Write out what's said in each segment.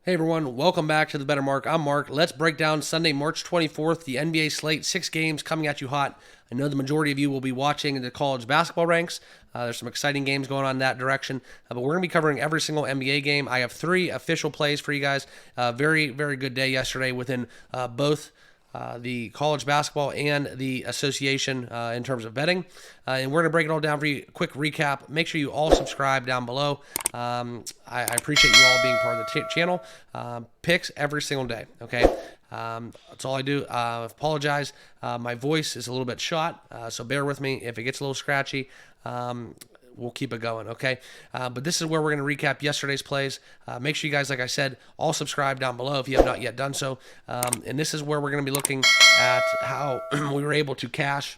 Hey everyone, welcome back to the Better Mark. I'm Mark. Let's break down Sunday, March 24th, the NBA slate. 6 games coming at you hot. I know the majority of you will be watching the college basketball ranks. There's some exciting games going on in that direction, but we're going to be covering every single NBA game. I have 3 official plays for you guys. Very, very good day yesterday within both the college basketball and the association in terms of betting. And we're going to break it all down for you. Quick recap. Make sure you all subscribe down below. I appreciate you all being part of the channel. Picks every single day, okay? That's all I do. Apologize. My voice is a little bit shot, so bear with me if it gets a little scratchy. We'll keep it going, okay? But this is where we're going to recap yesterday's plays. Make sure you guys, like I said, all subscribe down below if you have not yet done so. And this is where we're going to be looking at how we were able to cash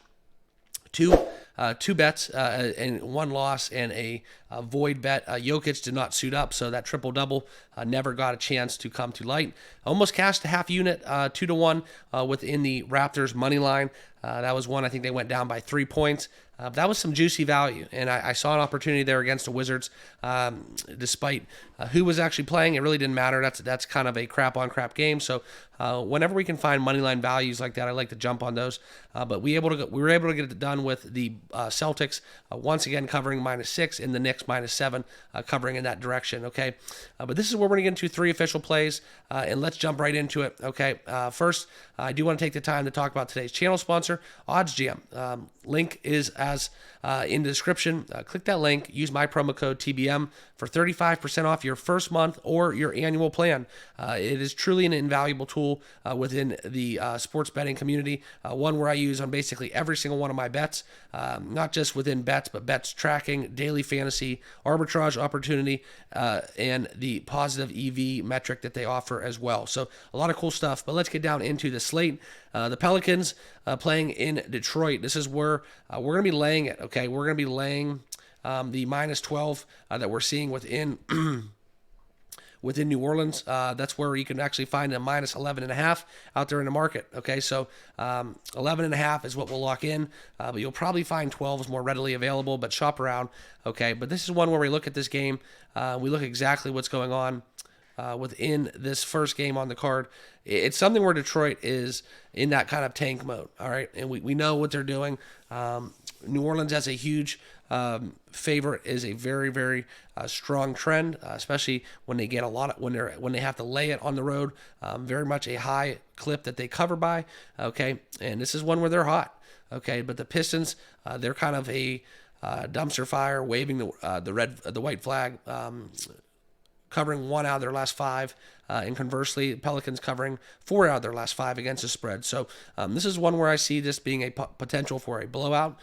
two bets and one loss and a void bet. Jokic did not suit up, so that triple-double never got a chance to come to light. Almost cashed a half unit, 2-1 within the Raptors money line. That was one. I think they went down by 3 points. That was some juicy value, and I saw an opportunity there against the Wizards. Despite who was actually playing, it really didn't matter. That's kind of a crap-on-crap game. So whenever we can find money line values like that, I like to jump on those. But we were able to get it done with the Celtics once again covering -6 and the Knicks -7 covering in that direction. Okay, but this is where we're going to get into 3 official plays, and let's jump right into it. Okay, first I do want to take the time to talk about today's channel sponsor, OddsJam. Link is as in the description. Click that link. Use my promo code TBM for 35% off your first month or your annual plan. It is truly an invaluable tool within the sports betting community. One where I use on basically every single one of my bets, not just within bets, but bets tracking, daily fantasy, arbitrage opportunity, and the positive EV metric that they offer as well. So a lot of cool stuff. But let's get down into the slate. The Pelicans playing in Detroit. This is where we're going to be laying it, okay? We're going to be laying the -12 that we're seeing within within New Orleans. That's where you can actually find a -11.5 out there in the market, okay? So 11.5 is what we'll lock in, but you'll probably find 12s more readily available, but shop around, okay? But this is one where we look at this game. We look exactly what's going on within this first game on the card. It's something where Detroit is in that kind of tank mode, all right? And we know what they're doing. New Orleans as a huge favorite is a very, very strong trend, especially when they get a lot of, when they have to lay it on the road. Very much a high clip that they cover by, okay? And this is one where they're hot, okay? But the Pistons, they're kind of a dumpster fire, waving the white flag, covering 1 out of their last 5, and conversely, Pelicans covering 4 out of their last 5 against the spread. So this is one where I see this being a potential for a blowout.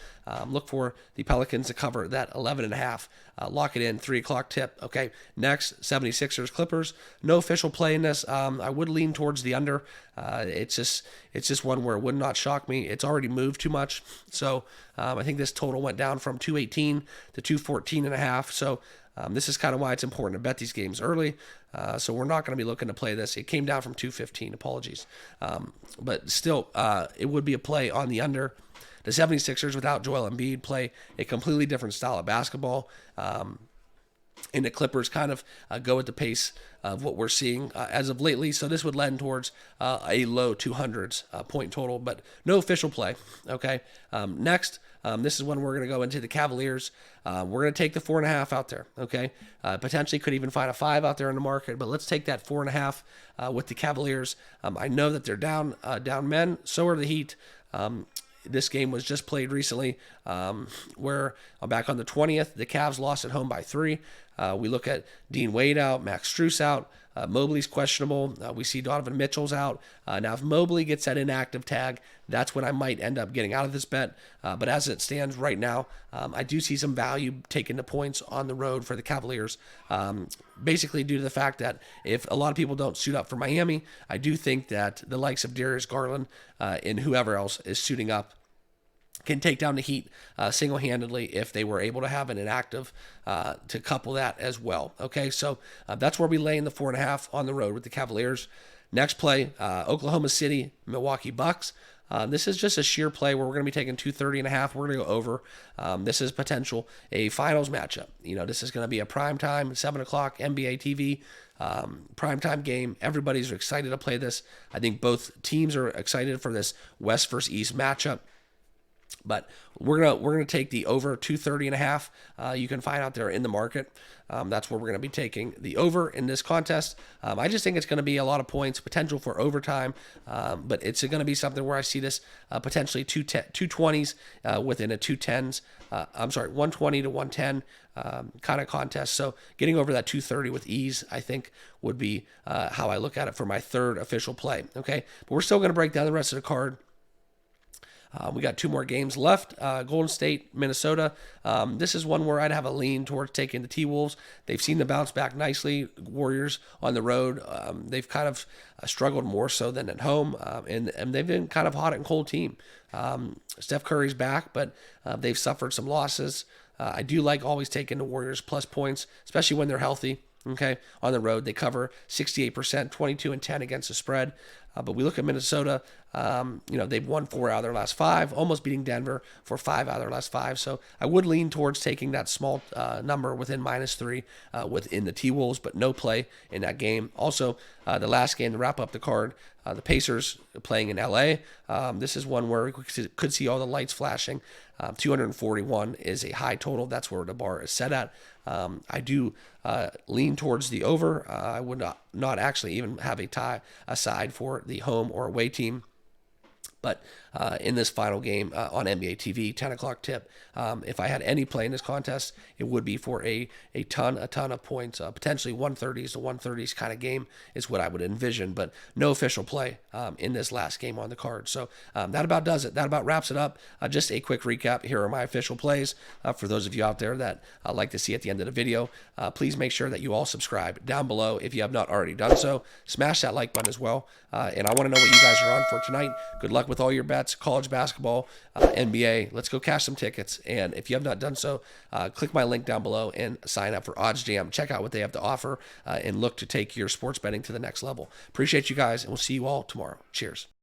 Look for the Pelicans to cover that 11.5. Lock it in, 3 o'clock tip. Okay, next, 76ers Clippers. No official play in this. I would lean towards the under. It's just one where it would not shock me. It's already moved too much. So I think this total went down from 218 to 214.5. So this is kind of why it's important to bet these games early. So we're not going to be looking to play this. It came down from 215. Apologies. But still, it would be a play on the under. The 76ers without Joel Embiid play a completely different style of basketball. And the Clippers kind of go at the pace of what we're seeing as of lately. So this would lend towards a low 200s point total, but no official play. Okay. Next, this is when we're going to go into the Cavaliers. We're going to take the 4.5 out there. Okay. Potentially could even find a 5 out there in the market, but let's take that 4.5 with the Cavaliers. I know that they're down men. So are the Heat. This game was just played recently, where back on the 20th, the Cavs lost at home by 3. We look at Dean Wade out, Max Strus out, Mobley's questionable. We see Donovan Mitchell's out. Now, if Mobley gets that inactive tag, that's when I might end up getting out of this bet. But as it stands right now, I do see some value taking the points on the road for the Cavaliers, basically due to the fact that if a lot of people don't suit up for Miami, I do think that the likes of Darius Garland and whoever else is suiting up can take down the Heat single-handedly if they were able to have an inactive to couple that as well. Okay, so that's where we lay in the 4.5 on the road with the Cavaliers. Next play, Oklahoma City, Milwaukee Bucks. This is just a sheer play where we're going to be taking 230.5. We're going to go over. This is potential a finals matchup. You know, this is going to be a prime time, 7 o'clock NBA TV. Primetime game. Everybody's excited to play this. I think both teams are excited for this West versus East matchup. But we're gonna take the over 230.5. You can find out there in the market. That's where we're gonna be taking the over in this contest. I just think it's gonna be a lot of points, potential for overtime, but it's gonna be something where I see this potentially 220s within a 210s. 120 to 110 kind of contest. So getting over that 230 with ease, I think, would be how I look at it for my third official play. Okay, but we're still gonna break down the rest of the card. We got 2 more games left. Golden State, Minnesota. This is one where I'd have a lean towards taking the T-Wolves. They've seen the bounce back nicely. Warriors on the road, they've kind of struggled more so than at home, and they've been kind of hot and cold team. Steph Curry's back, but they've suffered some losses. I do like always taking the Warriors plus points, especially when they're healthy. Okay, on the road, they cover 68%, 22-10 against the spread. But we look at Minnesota, they've won 4 out of their last 5, almost beating Denver for 5 out of their last 5. So I would lean towards taking that small number within -3 within the T-Wolves, but no play in that game. Also, the last game to wrap up the card, the Pacers playing in LA. This is one where we could see all the lights flashing. 241 is a high total. That's where the bar is set at. I do lean towards the over. I would not actually even have a tie aside for the home or away team. But in this final game on NBA TV, 10 o'clock tip, if I had any play in this contest, it would be for a ton of points, potentially 130s to 130s kind of game is what I would envision, but no official play in this last game on the card. So that about does it. That about wraps it up. Just a quick recap. Here are my official plays. For those of you out there that like to see at the end of the video, please make sure that you all subscribe down below if you have not already done so. Smash that like button as well. And I want to know what you guys are on for tonight. Good luck with all your bets, college basketball, NBA. Let's go cash some tickets. And if you have not done so, click my link down below and sign up for Odds Jam. Check out what they have to offer and look to take your sports betting to the next level. Appreciate you guys, and we'll see you all tomorrow. Cheers.